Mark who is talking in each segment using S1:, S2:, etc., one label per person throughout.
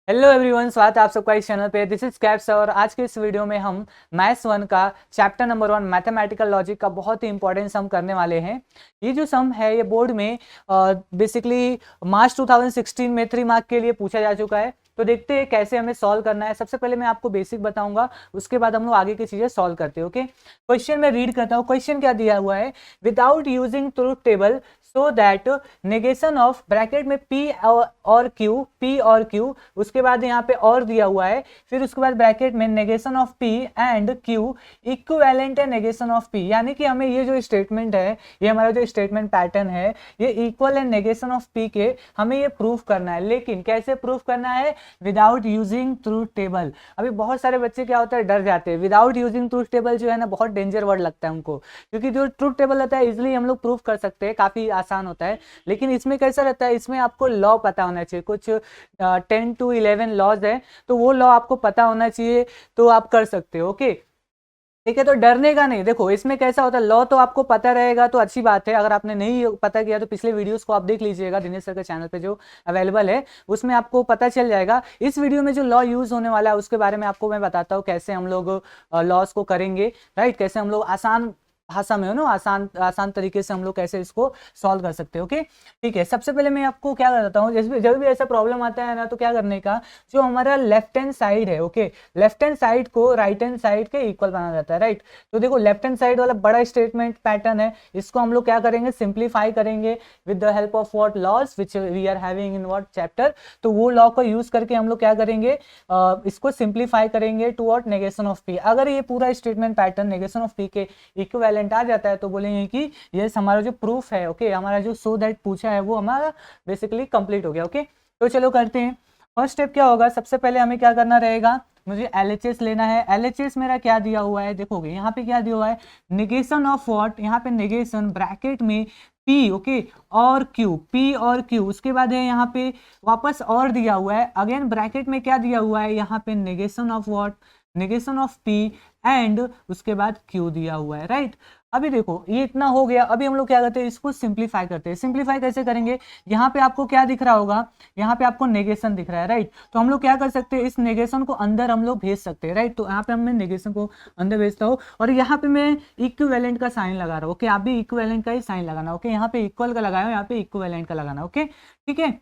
S1: Hello everyone, स्वागत है आप सबका इस चैनल पे। दिस इज कैप्स और आज के इस वीडियो में हम मैथ्स 1 का चैप्टर नंबर 1 मैथमेटिकल लॉजिक का बहुत ही इंपॉर्टेंट सम करने वाले हैं। ये जो सम है ये बोर्ड में बेसिकली मार्च 2016 में 3 मार्क के लिए पूछा जा चुका है। तो देखते हैं कैसे हमें सॉल्व करना है। सबसे पहले मैं आपको बेसिक बताऊंगा, उसके बाद हम लोग आगे की चीजें सॉल्व करते हैं। ओके, क्वेश्चन में रीड करता हूँ। क्वेश्चन क्या दिया हुआ है, without using truth table so that negation of bracket में पी और क्यू, उसके बाद यहाँ पे और दिया हुआ है, फिर उसके बाद ब्रैकेट में negation of P and Q equivalent है नेगेशन ऑफ पी। यानी कि हमें ये जो स्टेटमेंट है, ये हमारा जो स्टेटमेंट पैटर्न है, ये equal and negation of P के हमें ये प्रूफ करना है। लेकिन कैसे प्रूफ करना है, विदाउट यूजिंग ट्रूथ टेबल। अभी बहुत सारे बच्चे क्या होता है, डर जाते हैं। विदाउट यूजिंग ट्रूथ टेबल जो है ना, बहुत डेंजर वर्ड लगता है उनको, क्योंकि जो ट्रूथ टेबल रहता है इजिली हम लोग प्रूफ कर सकते हैं, काफी आसान होता है। लेकिन इसमें कैसा रहता है, इसमें आपको लॉ पता होना चाहिए। कुछ 10 to 11 लॉज है, तो वो लॉ आपको पता होना चाहिए, तो आप कर सकते हो। ओके, ठीक है, तो डरने का नहीं। देखो इसमें कैसा होता है, लॉ तो आपको पता रहेगा तो अच्छी बात है। अगर आपने नहीं पता किया तो पिछले वीडियोस को आप देख लीजिएगा, दिनेश सर के चैनल पे जो अवेलेबल है उसमें आपको पता चल जाएगा। इस वीडियो में जो लॉ यूज होने वाला है उसके बारे में आपको मैं बताता हूँ, कैसे हम लोग लॉस को करेंगे, राइट। कैसे हम लोग आसान भाषा में हो ना, आसान तरीके से हम लोग कैसे इसको सॉल्व कर सकते हैं। ओके, ठीक है। सबसे पहले मैं आपको क्या करता हूँ, जब भी ऐसा प्रॉब्लम आता है ना, तो क्या करने का, जो हमारा लेफ्ट हैंड साइड है, ओके, लेफ्ट हैंड साइड को राइट हैंड साइड के इक्वल बनाया जाता है, राइट। तो देखो लेफ्ट हैंड साइड वाला बड़ा स्टेटमेंट पैटर्न है, इसको हम लोग क्या करेंगे, सिंप्लीफाई करेंगे with the help of what laws which we are having in what chapter. तो वो लॉ को यूज करके हम लोग क्या करेंगे, इसको सिंप्लीफाई करेंगे to what, negation of P. अगर ये पूरा statement pattern negation of P के इक्विवेलेंट आ जाता है तो बोलेंगे कि ये हमारा जो प्रूफ है, ओके, हमारा जो सो दैट पूछा है वो हमारा बेसिकली कंप्लीट हो गया। ओके, तो चलो करते हैं। फर्स्ट स्टेप क्या होगा, सबसे पहले हमें क्या करना रहेगा, मुझे LHS लेना है। LHS मेरा क्या दिया हुआ है, देखोगे यहाँ पे क्या दिया हुआ है, नेगेशन ऑफ व्हाट, यहाँ पे नेगेशन ब्रैकेट में P, ओके, और Q, P और Q, उसके बाद है यहाँ पे वापस और दिया हुआ है, अगेन ब्रैकेट में क्या दिया हुआ है, यहाँ पे negation of what, negation of P and उसके बाद Q दिया हुआ है, राइट। अभी देखो ये इतना हो गया। अभी हम लोग क्या करते हैं, इसको सिंप्लीफाई करते हैं। सिंप्लीफाई कैसे करेंगे, यहाँ पे आपको क्या दिख रहा होगा, यहाँ पे आपको नेगेशन दिख रहा है, राइट। तो हम लोग क्या कर सकते हैं, इस नेगेशन को अंदर हम लोग भेज सकते हैं, राइट। तो यहाँ पे मैं नेगेशन को अंदर भेजता हूँ और यहाँ पे मैं इक्विवेलेंट का साइन लगा रहा हूँ। ओके, आप भी इक्विवेलेंट का ही साइन लगाना। ओके, यहाँ पे इक्वल का लगाया, यहाँ पे इक्विवेलेंट का लगाना। ओके, ठीक है।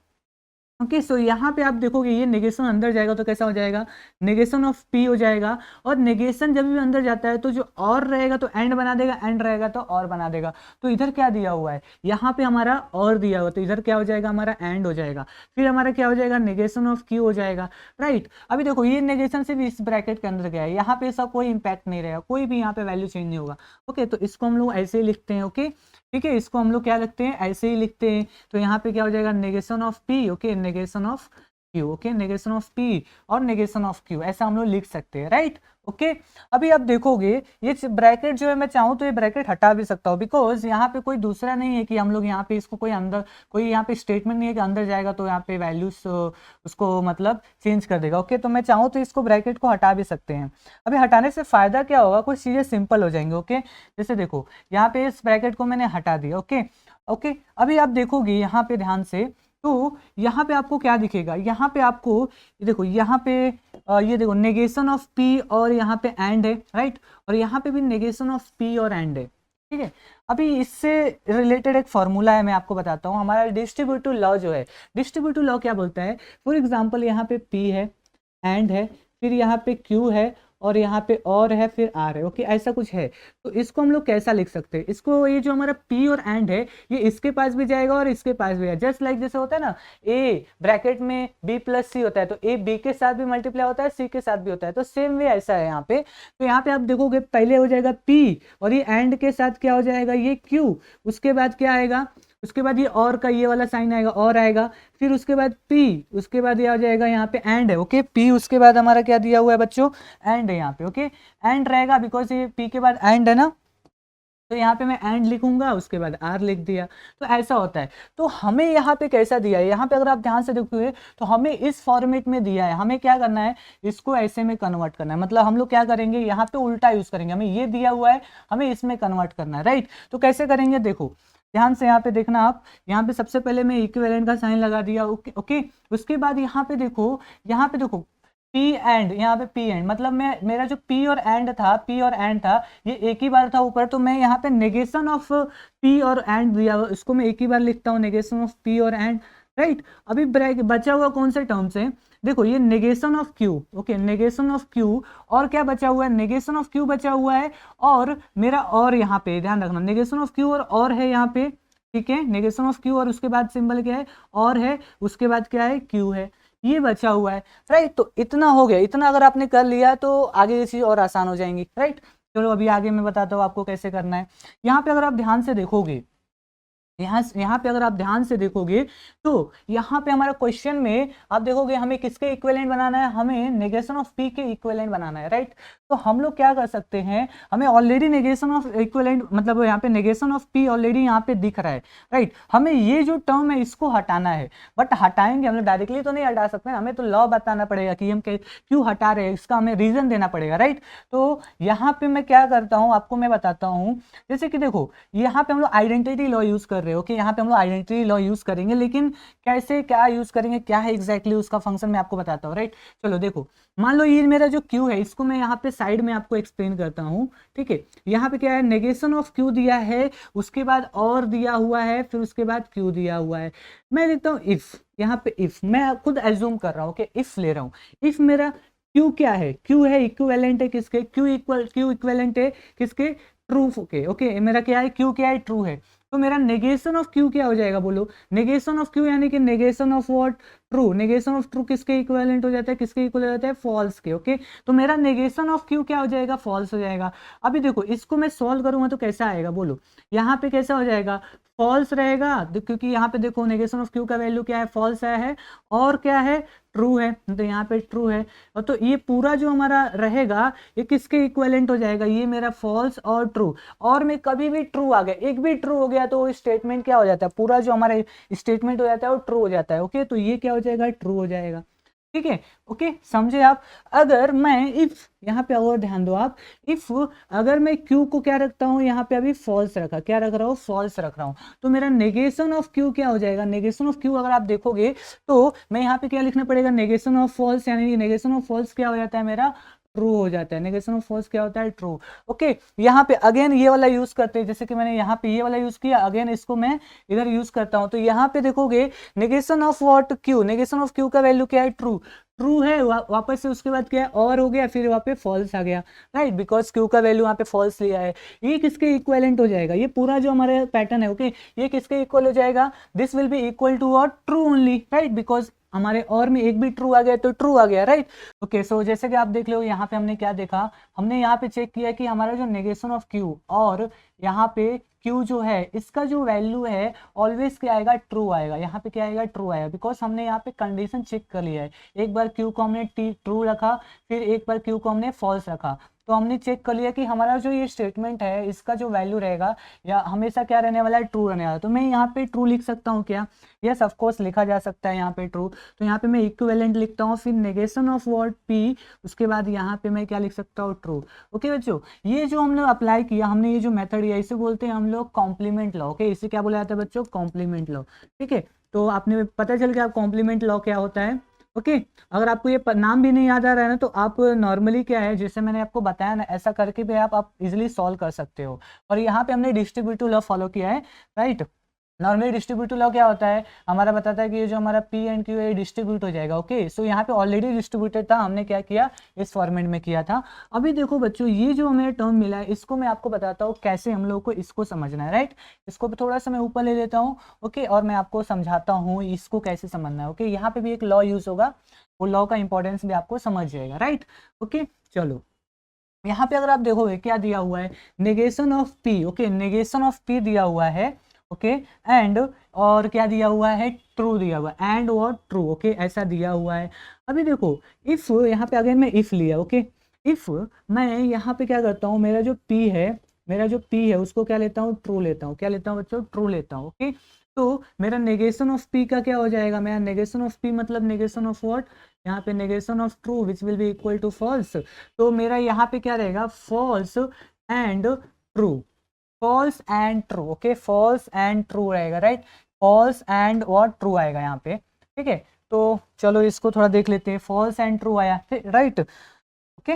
S1: ओके, सो यहाँ पे आप देखोगे ये नेगेशन अंदर जाएगा तो कैसा हो जाएगा, नेगेशन ऑफ पी हो जाएगा। और नेगेशन जब भी अंदर जाता है तो जो और रहेगा तो एंड बना देगा, एंड रहेगा तो और बना देगा। तो इधर क्या दिया हुआ है, यहाँ पे हमारा और दिया हुआ, तो इधर क्या हो जाएगा, हमारा एंड हो जाएगा। फिर हमारा क्या हो जाएगा, नेगेशन ऑफ क्यू हो जाएगा, राइट। अभी देखो ये नेगेशन सिर्फ इस ब्रैकेट के अंदर गया है, यहाँ पे इसका कोई इंपैक्ट नहीं रहेगा, कोई भी यहाँ पे वैल्यू चेंज नहीं होगा। ओके, तो इसको हम लोग ऐसे ही लिखते हैं। ओके, ठीक है, इसको हम लोग क्या लिखते हैं, ऐसे ही लिखते हैं। तो यहाँ पे क्या हो जाएगा, negation of P, okay, negation of Q, okay, negation of P और नेगेशन ऑफ क्यू, ऐसा हम लोग लिख सकते हैं, राइट। ओके, अभी आप देखोगे ये ब्रैकेट जो है, मैं चाहूँ तो ये ब्रैकेट हटा भी सकता हूँ, बिकॉज यहाँ पे कोई दूसरा नहीं है कि हम लोग यहाँ पे इसको कोई अंदर, कोई यहाँ पे स्टेटमेंट नहीं है कि अंदर जाएगा तो यहाँ पे वैल्यूज उसको मतलब चेंज कर देगा। ओके, तो मैं चाहूँ तो इसको ब्रैकेट को हटा भी सकते हैं। अभी हटाने से फायदा क्या होगा, कुछ चीज़ें सिंपल हो जाएंगे। ओके, जैसे देखो यहाँ पे इस ब्रैकेट को मैंने हटा दिया। ओके, ओके, अभी आप देखोगे यहाँ पे ध्यान से, तो यहाँ पे आपको क्या दिखेगा, यहाँ पे आपको देखो, यहाँ पे ये देखो नेगेशन ऑफ पी और यहाँ पे एंड है, राइट। और यहाँ पे भी नेगेशन ऑफ पी और एंड है, ठीक है। अभी इससे रिलेटेड एक फॉर्मूला है, मैं आपको बताता हूँ। हमारा डिस्ट्रीब्यूटिव लॉ जो है, डिस्ट्रीब्यूटिव लॉ क्या बोलता है, फॉर एग्जाम्पल यहाँ पे पी है, एंड है, फिर यहाँ पे क्यू है और यहाँ पे और है, फिर आर है। ओके, ऐसा कुछ है। तो इसको हम लोग कैसा लिख सकते हैं, इसको, ये जो हमारा पी और एंड है ये इसके पास भी जाएगा और इसके पास भी है। जस्ट लाइक जैसे होता है ना, ए ब्रैकेट में बी प्लस सी होता है, तो ए बी के साथ भी मल्टीप्लाई होता है, सी के साथ भी होता है। तो सेम वे ऐसा है यहाँ पे। तो यहाँ पे आप देखोगे पहले हो जाएगा पी और ये एंड के साथ क्या हो जाएगा, ये क्यू, उसके बाद क्या आएगा, उसके बाद ये और का ये वाला साइन आएगा, और आएगा, फिर उसके बाद P, उसके बाद ये आ जाएगा यहाँ पे एंड है। ओके, P उसके बाद हमारा क्या दिया हुआ है बच्चों, एंड है यहाँ पे। ओके, एंड रहेगा बिकॉज ये P के बाद एंड है ना, तो यहाँ पे मैं एंड लिखूंगा, उसके बाद आर लिख दिया। तो ऐसा होता है। तो हमें यहाँ पे कैसा दिया है, यहाँ पे अगर आप ध्यान से देखोगे तो हमें इस फॉर्मेट में दिया है। हमें क्या करना है, इसको ऐसे में कन्वर्ट करना है। मतलब हम लोग क्या करेंगे, यहाँ पे उल्टा यूज करेंगे। हमें ये दिया हुआ है, हमें इसमें कन्वर्ट करना है, राइट। तो कैसे करेंगे, देखो ध्यान से यहाँ पे देखना आप, यहाँ पे सबसे पहले मैं इक्विवेलेंट का साइन लगा दिया, ओके ओके। उसके बाद यहाँ पे देखो, पी एंड, यहाँ पे पी एंड मतलब मैं, मेरा जो पी और एंड था, ये एक ही बार था ऊपर, तो मैं यहाँ पे नेगेशन ऑफ पी और एंड दिया हुआ, इसको मैं एक ही बार लिखता हूँ, नेगेशन ऑफ पी और एंड, राइट। अभी ब्रेक बचा हुआ कौन से टर्म से, देखो ये negation of Q, okay, negation of Q, और क्या बचा हुआ है, नेगेशन ऑफ क्यू बचा हुआ है, और मेरा और यहाँ पे ध्यान रखना, नेगेशन ऑफ क्यू और है यहाँ पे, ठीक है, नेगेशन ऑफ क्यू और उसके बाद सिंबल क्या है, और है, उसके बाद क्या है, क्यू है, ये बचा हुआ है, राइट। तो इतना हो गया, इतना अगर आपने कर लिया तो आगे ये चीज और आसान हो जाएंगी, राइट। चलो अभी आगे मैं बताता हूँ आपको कैसे करना है। यहाँ पे अगर आप ध्यान से देखोगे, यहाँ पे अगर आप ध्यान से देखोगे तो यहाँ पे हमारा क्वेश्चन में आप देखोगे हमें किसके इक्विवेलेंट बनाना है, हमें नेगेशन ऑफ पी के इक्विवेलेंट बनाना है, राइट। तो हम लोग क्या कर सकते हैं, हमें ऑलरेडी नेगेशन ऑफ इक्विवेलेंट मतलब यहाँ पे नेगेशन ऑफ पी ऑलरेडी यहाँ पे दिख रहा है, राइट। हमें ये जो टर्म है इसको हटाना है, बट हटाएंगे हम लोग डायरेक्टली तो नहीं हटा सकते, हमें तो लॉ बताना पड़ेगा कि हम क्यों हटा रहे हैं, इसका हमें रीजन देना पड़ेगा, राइट। तो यहाँ पे मैं क्या करता हूँ आपको मैं बताता हूँ, जैसे कि देखो यहाँ पे हम लोग आइडेंटिटी लॉ यूज कर रहे हो, ओके, यहाँ पे हम लोग आइडेंटिटी लॉ यूज करेंगे, लेकिन कैसे क्या यूज करेंगे, क्या है एग्जैक्टली उसका फंक्शन मैं आपको बताता हूँ, राइट। चलो देखो, मान लो ये मेरा जो क्यू है, इसको मैं यहाँ पे साइड में आपको एक्सप्लेन करता हूँ, ठीक है। यहाँ पे क्या है, नेगेशन ऑफ क्यू दिया है, उसके बाद और दिया हुआ है, फिर उसके बाद क्यू दिया हुआ है। मैं देखता हूँ इफ, यहाँ पे इफ मैं खुद एज्यूम कर रहा हूँ, ओके, इफ ले रहा हूँ, इफ मेरा क्यू क्या है, क्यू है इक्विवेलेंट है किसके, क्यू इक्विवेलेंट है किसके, ट्रू, ओके ओके, मेरा क्या है, क्यू क्या है, ट्रू है। तो मेरा नेगेशन ऑफ क्यू क्या हो जाएगा, बोलो, नेगेशन ऑफ क्यू यानी कि negation of what, true, negation of true किसके इक्विवेलेंट हो जाता है, किसके इक्वल हो जाता है, फॉल्स के, ओके। तो मेरा नेगेशन ऑफ क्यू क्या हो जाएगा, फॉल्स हो जाएगा। अभी देखो इसको मैं सॉल्व करूंगा तो कैसा आएगा, बोलो, यहाँ पे कैसा हो जाएगा, फॉल्स रहेगा, क्योंकि यहाँ पे देखो नेगेशन ऑफ क्यू का वैल्यू क्या है, फॉल्स आया है, और क्या है, ट्रू है, तो यहाँ पे ट्रू है। और तो ये पूरा जो हमारा रहेगा ये किसके इक्विवेलेंट हो जाएगा, ये मेरा फॉल्स और ट्रू, और में कभी भी ट्रू आ गया, एक भी ट्रू हो गया तो स्टेटमेंट क्या हो जाता है, पूरा जो हमारा स्टेटमेंट हो जाता है वो ट्रू हो जाता है, ओके। तो ये क्या हो जाएगा, ट्रू हो जाएगा, ठीक है, ओके, समझे आप। अगर मैं इफ, यहाँ पे और ध्यान दो आप, इफ अगर मैं क्यू को क्या रखता हूँ, यहाँ पे अभी फॉल्स रखा, क्या रख रहा हूँ, फॉल्स रख रहा हूँ, तो मेरा नेगेशन ऑफ क्यू क्या हो जाएगा, नेगेशन ऑफ क्यू अगर आप देखोगे तो मैं यहाँ पे क्या लिखना पड़ेगा, नेगेशन ऑफ फॉल्स, यानी नेगेशन ऑफ फॉल्स क्या हो जाता है मेरा, ट्रू हो जाता है, नेगेशन ऑफ फॉल्स क्या होता है, ट्रू, ओके। यहाँ पे अगेन ये वाला यूज करते हैं, जैसे कि मैंने यहाँ पे ये वाला यूज किया, अगेन इसको मैं इधर यूज करता हूँ, तो यहाँ पे देखोगे negation of what, Q, negation of Q का वैल्यू क्या है, ट्रू, ट्रू है, वापस से उसके बाद क्या है, और हो गया, फिर वहाँ पे फॉल्स आ गया, राइट, बिकॉज क्यू का वैल्यू वहाँ पे फॉल्स लिया है। ये किसके इक्विवेलेंट हो जाएगा, ये पूरा जो हमारे पैटर्न है, ओके, ये किसके इक्वल हो जाएगा, this will be equal to और ट्रू ओनली, राइट, बिकॉज हमारे और में एक भी ट्रू आ गया तो ट्रू आ गया, राइट, ओके। सो जैसे कि आप देख लो यहाँ पे हमने क्या देखा, हमने यहाँ पे चेक किया कि हमारा जो नेगेशन ऑफ क्यू और यहाँ पे क्यू जो है इसका जो वैल्यू है ऑलवेज क्या आएगा, ट्रू आएगा, यहाँ पे क्या आएगा, ट्रू आएगा, बिकॉज हमने यहाँ पे कंडीशन चेक कर लिया है, एक बार क्यू को हमने ट्रू रखा, फिर एक बार क्यू को हमने फॉल्स रखा, तो हमने चेक कर लिया कि हमारा जो ये स्टेटमेंट है इसका जो वैल्यू रहेगा या हमेशा क्या रहने वाला है, ट्रू रहने वाला। तो मैं यहाँ पे ट्रू लिख सकता हूँ क्या, यस ऑफ कोर्स लिखा जा सकता है यहाँ पे ट्रू। तो यहाँ पे मैं इक्विवेलेंट लिखता हूँ, फिर नेगेशन ऑफ व्हाट पी, उसके बाद यहाँ पे मैं क्या लिख सकता हूँ, ट्रू, ओके बच्चों। ये जो हमने अप्लाई किया, हमने ये जो मेथड किया, इसे बोलते हैं हम लोग कॉम्प्लीमेंट लॉ, ओके, इसे क्या बोला जाता है बच्चों, कॉम्प्लीमेंट लॉ, ठीक है। तो आपने पता चल गया कॉम्प्लीमेंट लॉ क्या होता है, ओके। अगर आपको ये नाम भी नहीं याद आ रहा है ना, तो आप नॉर्मली क्या है, जैसे मैंने आपको बताया ना, ऐसा करके भी आप इजीली सॉल्व कर सकते हो। और यहाँ पे हमने डिस्ट्रीब्यूटिव लॉ फॉलो किया है, राइट। नॉर्मली डिस्ट्रीब्यूटिव लॉ क्या होता है, हमारा बताता है कि ये जो हमारा पी एंड क्यू है डिस्ट्रीब्यूट हो जाएगा, ओके। सो यहाँ पे ऑलरेडी डिस्ट्रीब्यूटेड था, हमने क्या किया, इस फॉर्मेट में किया था। अभी देखो बच्चों, ये जो हमें टर्म मिला है इसको मैं आपको बताता हूँ कैसे हम लोग को इसको समझना है, राइट। इसको थोड़ा सा मैं ऊपर ले लेता हूँ, ओके, और मैं आपको समझाता हूँ इसको कैसे समझना है, ओके। यहाँ पे भी एक लॉ यूज होगा, वो लॉ का इंपॉर्टेंस भी आपको समझ जाएगा, राइट, ओके। चलो यहाँ पे अगर आप देखोगे क्या दिया हुआ है, negation of P, okay, negation of P दिया हुआ है, ओके, एंड और क्या दिया हुआ है, ट्रू दिया हुआ है, एंड और ट्रू, ओके, ऐसा दिया हुआ है। अभी देखो इफ, यहाँ पे अगेन मैं इफ लिया, ओके, इफ मैं यहाँ पे क्या करता हूँ, मेरा जो पी है उसको क्या लेता हूँ, ट्रू लेता हूँ, क्या लेता हूँ बच्चों, ट्रू लेता हूँ, ओके। तो मेरा नेगेशन ऑफ पी का क्या हो जाएगा, मेरा नेगेशन ऑफ पी मतलब नेगेशन ऑफ व्हाट, यहाँ पे negation of true which will be equal to false. तो मेरा यहाँ पे क्या रहेगा, false and true, false and true, okay, false and true रहेगा, राइट, फॉल्स एंड और ट्रू आएगा यहाँ पे, ठीक है। तो चलो इसको थोड़ा देख लेते हैं, फॉल्स एंड ट्रू आया, राइट, ओके,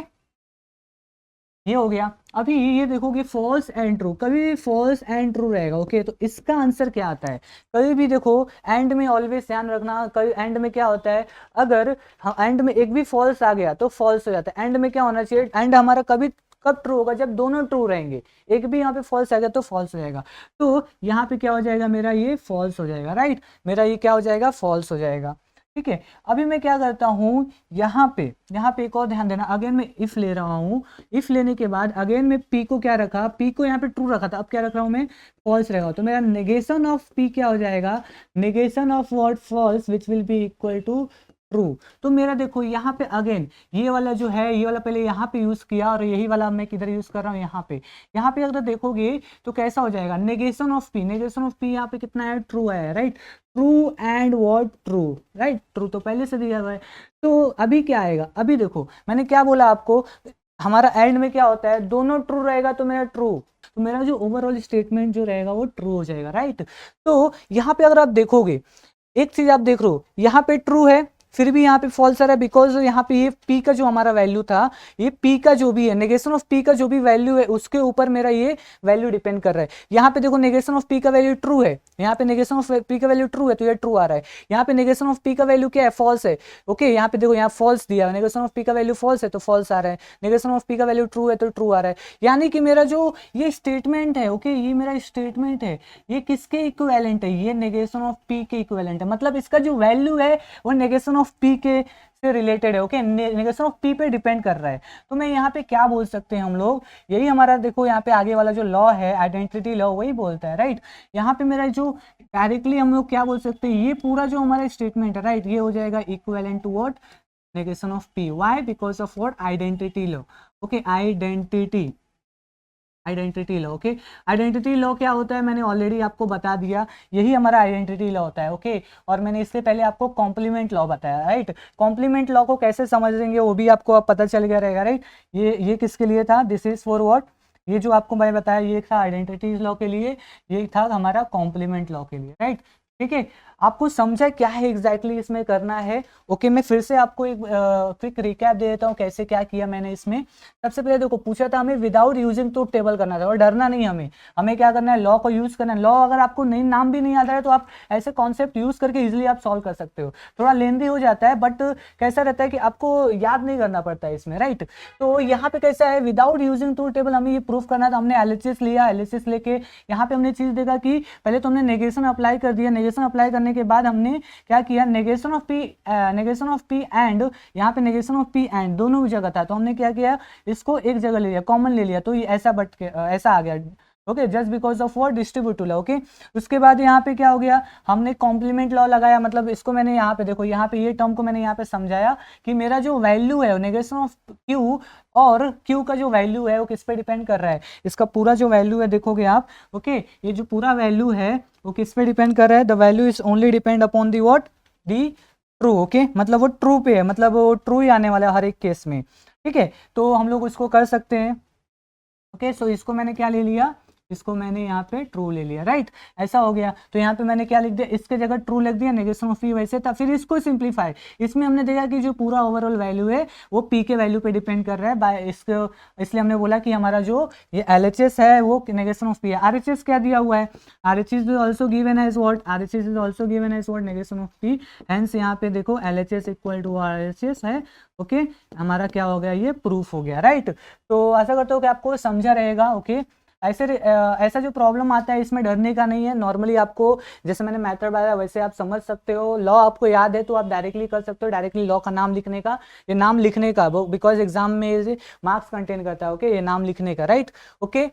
S1: ये हो गया। अभी ये देखोगे फॉल्स एंड ट्रू, कभी भी फॉल्स एंड ट्रू रहेगा, ओके। तो इसका आंसर क्या आता है, कभी भी देखो एंड में ऑलवेज ध्यान रखना, कभी एंड में क्या होता है, अगर एंड में एक भी फॉल्स आ गया तो फॉल्स हो जाता है। एंड में क्या होना चाहिए, एंड हमारा कभी कब ट्रू होगा, जब दोनों ट्रू रहेंगे, एक भी यहाँ पे फॉल्स आ गया तो फॉल्स हो जाएगा। तो यहाँ पे क्या हो जाएगा, मेरा ये फॉल्स हो जाएगा, राइट, मेरा ये क्या हो जाएगा, फॉल्स हो जाएगा, ठीक है। अभी मैं क्या करता हूँ, यहाँ पे एक और ध्यान देना, अगेन मैं इफ ले रहा हूँ, इफ लेने के बाद अगेन मैं पी को क्या रखा, पी को यहाँ पे ट्रू रखा था, अब क्या रख रहा हूँ मैं, फॉल्स रहेगा। तो मेरा नेगेशन ऑफ पी क्या हो जाएगा, negation of what, false, which will be equal to true. तो मेरा देखो यहाँ पे अगेन ये वाला जो है, ये वाला पहले यहाँ पे यूज किया और यही वाला मैं किधर यूज कर रहा हूँ, यहाँ पे अगर देखोगे तो कैसा हो जाएगा, negation of P, negation of P यहाँ पे कितना है, ट्रू है, right, true and what, true, right, true तो पहले से दिया हुआ है। तो अभी क्या आएगा, अभी देखो मैंने क्या बोला आपको, हमारा एंड में क्या होता है, दोनों ट्रू रहेगा तो मेरा ट्रू, तो मेरा जो ओवरऑल स्टेटमेंट जो रहेगा वो ट्रू हो जाएगा, राइट। तो यहाँ पे अगर आप देखोगे, एक चीज आप देख रहे हो, यहाँ पे ट्रू है, फिर भी यहाँ पे फॉल्स आ रहा है, बिकॉज यहाँ पे ये पी का जो हमारा वैल्यू था, ये पी का जो भी है, नेगेशन ऑफ पी का जो भी वैल्यू है उसके ऊपर मेरा ये वैल्यू डिपेंड कर रहा है। यहाँ पे देखो नेगेशन ऑफ पी का वैल्यू ट्रू है, यहाँ पे नेगेशन ऑफ पी का वैल्यू ट्रू है तो ये ट्रू आ रहा है। यहाँ पे नेगेशन ऑफ पी का वैल्यू क्या है, फॉल्स है, ओके, यहाँ पे देखो यहाँ फॉल्स दिया है, नेगेशन ऑफ पी का वैल्यू फॉल्स है तो फॉल्स आ रहा है, नेगेशन ऑफ पी का वैल्यू ट्रू है तो ट्रू आ रहा है। यानी कि मेरा जो ये स्टेटमेंट है, ओके, ये मेरा स्टेटमेंट है, ये किसके इक्विवेलेंट है, ये नेगेशन ऑफ पी के इक्विवेलेंट है, मतलब इसका जो वैल्यू है वो नेगेशन ऑफ पी के से रिलेटेड है, ओके, नेगेशन ऑफ पी पे डिपेंड कर रहा है। तो मैं यहाँ पे क्या बोल सकते हैं हम लोग, यही हमारा देखो यहाँ पे आगे वाला जो लॉ है, आइडेंटिटी लॉ, वही बोलता है, राइट। यहाँ पे मेरा जो डायरेक्टली हम लोग क्या बोल सकते हैं, ये पूरा जो हमारा स्टेटमेंट है, राइट, ये हो जाएगा equivalent to what, negation of P, why, because of what, identity law, okay, identity law, okay. Identity law क्या होता है, मैंने ऑलरेडी आपको बता दिया, यही हमारा आइडेंटिटी लॉ होता है, ओके। और मैंने इससे पहले आपको कॉम्प्लीमेंट लॉ बताया, राइट। कॉम्प्लीमेंट लॉ को कैसे समझेंगे वो भी आपको अब पता चल गया रहेगा, राइट। ये किसके लिए था, दिस इज फॉर व्हाट, ये जो आपको मैं बताया ये था आइडेंटिटी लॉ के लिए, ये था हमारा कॉम्प्लीमेंट लॉ के लिए, राइट, ठीक है। आपको समझा क्या है एग्जैक्टली इसमें करना है, ओके। मैं फिर से आपको एक क्विक रिकैप दे देता हूँ कैसे क्या किया मैंने इसमें। सबसे पहले देखो पूछा था हमें विदाउट यूजिंग ट्रूथ टेबल करना था, और डरना नहीं, हमें क्या करना है, लॉ को यूज करना है। लॉ अगर आपको नहीं, नाम भी नहीं आता है तो आप ऐसे कॉन्सेप्ट यूज करके इजिली आप सॉल्व कर सकते हो। थोड़ा लेंदी हो जाता है बट कैसा रहता है कि आपको याद नहीं करना पड़ता है इसमें, राइट। तो यहाँ पे कैसा है, विदाउट यूजिंग ट्रूथ टेबल हमें ये प्रूफ करना था। हमने एलएचएस लिया, एलएचएस लेके यहाँ पे हमने चीज देखा कि पहले तो हमने नेगेशन अप्लाई कर दिया, नेगेशन अप्लाई करने के बाद हमने क्या किया, नेगेशन ऑफ पी एंड, यहाँ पे नेगेशन ऑफ पी एंड दोनों जगह था, तो हमने क्या किया, इसको एक जगह ले लिया, कॉमन ले लिया, तो ये ऐसा बट के ऐसा आ गया, okay, just because of what, distributive law, okay. उसके बाद यहाँ पे क्या हो गया, हमने कॉम्प्लीमेंट लॉ लगाया, मतलब इसको मैंने यहाँ पे देखो, यहाँ पे ये टर्म को मैंने यहाँ पे समझाया कि मेरा जो वैल्यू है नेगेशन ऑफ क्यू, और क्यू का जो वैल्यू है वो किस पे डिपेंड कर रहा है, इसका पूरा जो वैल्यू है देखोगे आप, ओके, ये जो पूरा वैल्यू है वो किस पे डिपेंड कर रहा है, the value is only depend upon the what, the true, okay, मतलब वो ट्रू पे है, मतलब वो ट्रू ही आने वाला है हर एक केस में, ठीक है। तो हम लोग उसको कर सकते हैं, ओके। सो इसको मैंने क्या ले लिया, इसको मैंने यहाँ पे ट्रू ले लिया, राइट, ऐसा हो गया। तो यहाँ पे मैंने क्या लिख दिया, इसके जगह ट्रू लिख दिया, नेगेशन ऑफ पी वैसे था। फिर इसको सिंप्लीफाई, इसमें हमने देखा कि जो पूरा ओवरऑल वैल्यू है वो पी के वैल्यू पे डिपेंड कर रहा है बाय इसको, इसलिए हमने बोला कि हमारा जो ये एलएचएस है वो नेगेशन ऑफ पी है। आरएचएस क्या दिया हुआ है, RHS is also given as what, RHS is also given as what, negation of P, hence यहाँ पे देखो एलएचएस इक्वल टू आरएचएस है, ओके। हमारा क्या हो गया, ये प्रूफ हो गया, राइट। तो आशा करता हूँ कि आपको समझा रहेगा, ओके। ऐसा जो प्रॉब्लम आता है इसमें डरने का नहीं है, नॉर्मली आपको जैसे मैंने मेथड बताया वैसे आप समझ सकते हो। लॉ आपको याद है तो आप डायरेक्टली कर सकते हो, डायरेक्टली लॉ का नाम लिखने का, ये नाम लिखने का, बिकॉज एग्जाम में मार्क्स कंटेन करता है, ओके, ये नाम लिखने का, राइट, ओके।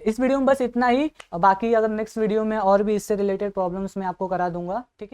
S1: इस वीडियो में बस इतना ही, बाकी अगर नेक्स्ट वीडियो में और भी इससे रिलेटेड प्रॉब्लम्स मैं आपको करा दूंगा, ठीक है।